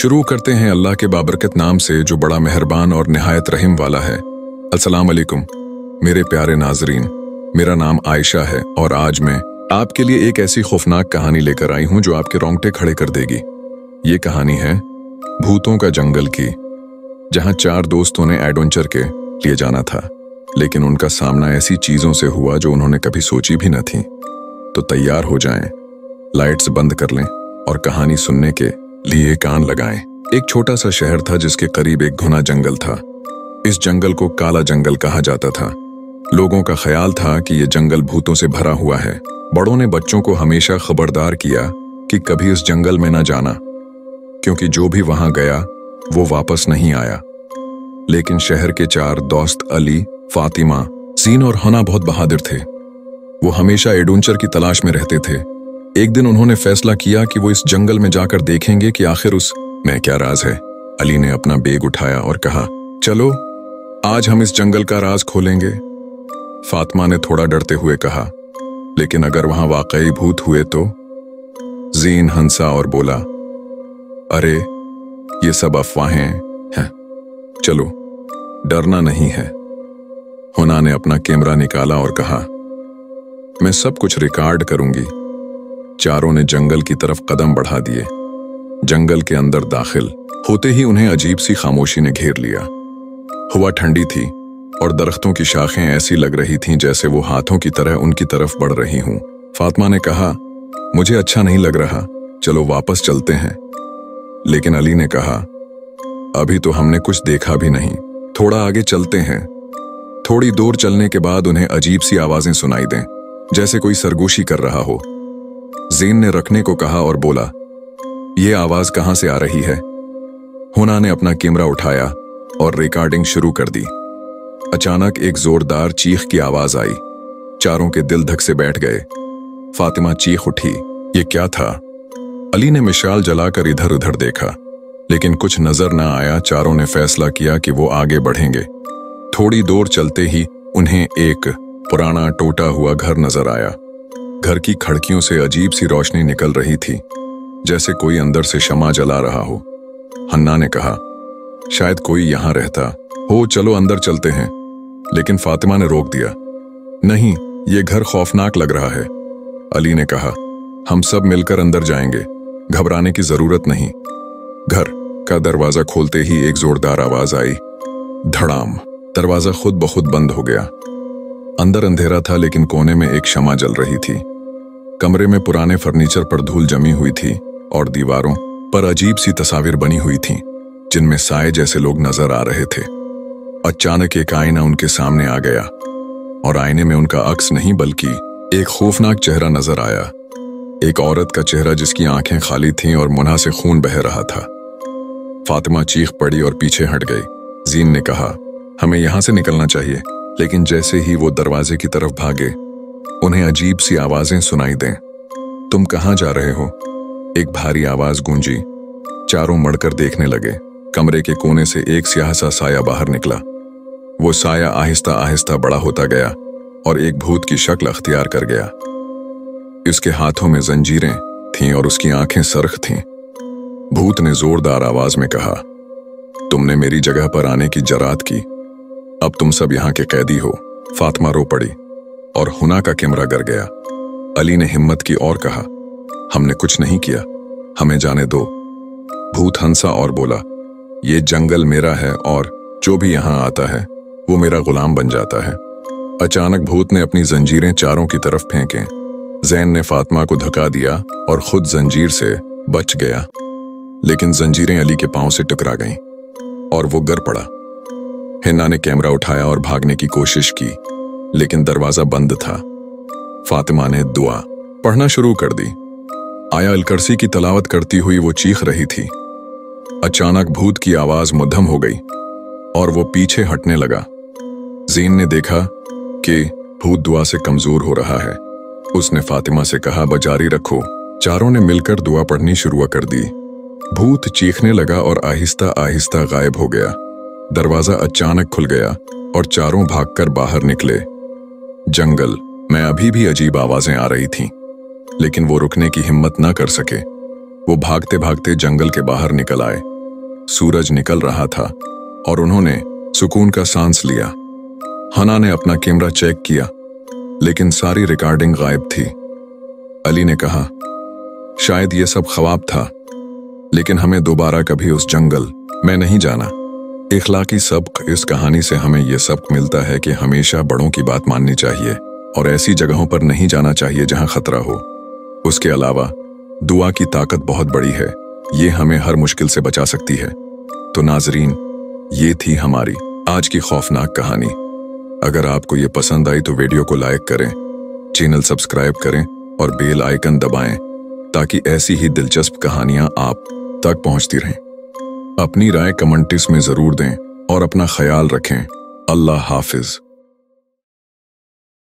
शुरू करते हैं अल्लाह के बाबरकत नाम से जो बड़ा मेहरबान और निहायत रहीम वाला है। अस्सलाम वालेकुम मेरे प्यारे नाजरीन, मेरा नाम आयशा है और आज मैं आपके लिए एक ऐसी खौफनाक कहानी लेकर आई हूं जो आपके रोंगटे खड़े कर देगी। ये कहानी है भूतों का जंगल की, जहां 4 दोस्तों ने एडवेंचर के लिए जाना था, लेकिन उनका सामना ऐसी चीजों से हुआ जो उन्होंने कभी सोची भी न थी। तो तैयार हो जाएं, लाइट्स बंद कर लें और कहानी सुनने के लिए कान लगाएं। एक छोटा सा शहर था जिसके करीब एक घना जंगल था। इस जंगल को काला जंगल कहा जाता था। लोगों का ख्याल था कि यह जंगल भूतों से भरा हुआ है। बड़ों ने बच्चों को हमेशा खबरदार किया कि कभी इस जंगल में न जाना, क्योंकि जो भी वहां गया वो वापस नहीं आया। लेकिन शहर के 4 दोस्त अली, फातिमा, जीन और हना बहुत बहादुर थे। वो हमेशा एडवेंचर की तलाश में रहते थे। एक दिन उन्होंने फैसला किया कि वो इस जंगल में जाकर देखेंगे कि आखिर उस में क्या राज है। अली ने अपना बैग उठाया और कहा, चलो आज हम इस जंगल का राज खोलेंगे। फातिमा ने थोड़ा डरते हुए कहा, लेकिन अगर वहां वाकई भूत हुए तो? जीन हंसा और बोला, अरे ये सब अफवाहें हैं, चलो डरना नहीं है। हुना ने अपना कैमरा निकाला और कहा, मैं सब कुछ रिकॉर्ड करूंगी। चारों ने जंगल की तरफ कदम बढ़ा दिए। जंगल के अंदर दाखिल होते ही उन्हें अजीब सी खामोशी ने घेर लिया। हवा ठंडी थी और दरख्तों की शाखें ऐसी लग रही थीं जैसे वो हाथों की तरह उनकी तरफ बढ़ रही हूं। फातिमा ने कहा, मुझे अच्छा नहीं लग रहा, चलो वापस चलते हैं। लेकिन अली ने कहा, अभी तो हमने कुछ देखा भी नहीं, थोड़ा आगे चलते हैं। थोड़ी दूर चलने के बाद उन्हें अजीब सी आवाजें सुनाई दें, जैसे कोई सरगोशी कर रहा हो। जीन ने रखने को कहा और बोला, यह आवाज कहां से आ रही है? हुना ने अपना कैमरा उठाया और रिकॉर्डिंग शुरू कर दी। अचानक एक जोरदार चीख की आवाज आई। चारों के दिल धक से बैठ गए। फातिमा चीख उठी, ये क्या था? अली ने मिसाल जलाकर इधर उधर देखा, लेकिन कुछ नजर न आया। चारों ने फैसला किया कि वो आगे बढ़ेंगे। थोड़ी दूर चलते ही उन्हें एक पुराना टूटा हुआ घर नजर आया। घर की खिड़कियों से अजीब सी रोशनी निकल रही थी, जैसे कोई अंदर से शमा जला रहा हो। हन्ना ने कहा, शायद कोई यहां रहता हो, चलो अंदर चलते हैं। लेकिन फातिमा ने रोक दिया, नहीं, ये घर खौफनाक लग रहा है। अली ने कहा, हम सब मिलकर अंदर जाएंगे, घबराने की जरूरत नहीं। घर का दरवाजा खोलते ही एक जोरदार आवाज आई, धड़ाम। दरवाजा खुद ब खुद बंद हो गया। अंदर अंधेरा था, लेकिन कोने में एक शमा जल रही थी। कमरे में पुराने फर्नीचर पर धूल जमी हुई थी और दीवारों पर अजीब सी तस्वीर बनी हुई थी, जिनमें साए जैसे लोग नजर आ रहे थे। अचानक एक आईना उनके सामने आ गया और आईने में उनका अक्स नहीं बल्कि एक खौफनाक चेहरा नजर आया। एक औरत का चेहरा जिसकी आंखें खाली थीं और मुंह से खून बह रहा था। फातिमा चीख पड़ी और पीछे हट गई। जीन ने कहा, हमें यहां से निकलना चाहिए। लेकिन जैसे ही वो दरवाजे की तरफ भागे, उन्हें अजीब सी आवाजें सुनाई दें। तुम कहां जा रहे हो? एक भारी आवाज गूंजी। चारों मड़कर देखने लगे। कमरे के कोने से एक स्याह सा साया बाहर निकला। वो साया आहिस्ता आहिस्ता बड़ा होता गया और एक भूत की शक्ल अख्तियार कर गया। इसके हाथों में जंजीरें थीं और उसकी आंखें सरख थीं। भूत ने जोरदार आवाज में कहा, तुमने मेरी जगह पर आने की जरात की, अब तुम सब यहाँ के कैदी हो। फातिमा रो पड़ी और हुना का कैमरा गिर गया। अली ने हिम्मत की और कहा, हमने कुछ नहीं किया, हमें जाने दो। भूत हंसा और बोला, ये जंगल मेरा है और जो भी यहाँ आता है वो मेरा गुलाम बन जाता है। अचानक भूत ने अपनी जंजीरें चारों की तरफ फेंकें। जैन ने फातिमा को धक्का दिया और खुद जंजीर से बच गया, लेकिन जंजीरें अली के पांव से टकरा गईं और वो गिर पड़ा। हिन्ना ने कैमरा उठाया और भागने की कोशिश की, लेकिन दरवाजा बंद था। फातिमा ने दुआ पढ़ना शुरू कर दी। आया अल कुर्सी की तलावत करती हुई वो चीख रही थी। अचानक भूत की आवाज मध्यम हो गई और वो पीछे हटने लगा। जीन ने देखा कि भूत दुआ से कमजोर हो रहा है। उसने फातिमा से कहा, जारी रखो। चारों ने मिलकर दुआ पढ़नी शुरू कर दी। भूत चीखने लगा और आहिस्ता आहिस्ता गायब हो गया। दरवाजा अचानक खुल गया और चारों भागकर बाहर निकले। जंगल में अभी भी अजीब आवाजें आ रही थीं, लेकिन वो रुकने की हिम्मत न कर सके। वो भागते भागते जंगल के बाहर निकल आए। सूरज निकल रहा था और उन्होंने सुकून का सांस लिया। हना ने अपना कैमरा चेक किया, लेकिन सारी रिकॉर्डिंग गायब थी। अली ने कहा, शायद ये सब ख्वाब था, लेकिन हमें दोबारा कभी उस जंगल में नहीं जाना। इखलाकी सबक इस कहानी से हमें यह सबक मिलता है कि हमेशा बड़ों की बात माननी चाहिए और ऐसी जगहों पर नहीं जाना चाहिए जहां खतरा हो। उसके अलावा दुआ की ताकत बहुत बड़ी है, ये हमें हर मुश्किल से बचा सकती है। तो नाजरीन, ये थी हमारी आज की खौफनाक कहानी। अगर आपको ये पसंद आई तो वीडियो को लाइक करें, चैनल सब्सक्राइब करें और बेल आइकन दबाएं ताकि ऐसी ही दिलचस्प कहानियां आप तक पहुंचती रहें। अपनी राय कमेंट्स में जरूर दें और अपना ख्याल रखें। अल्लाह हाफिज।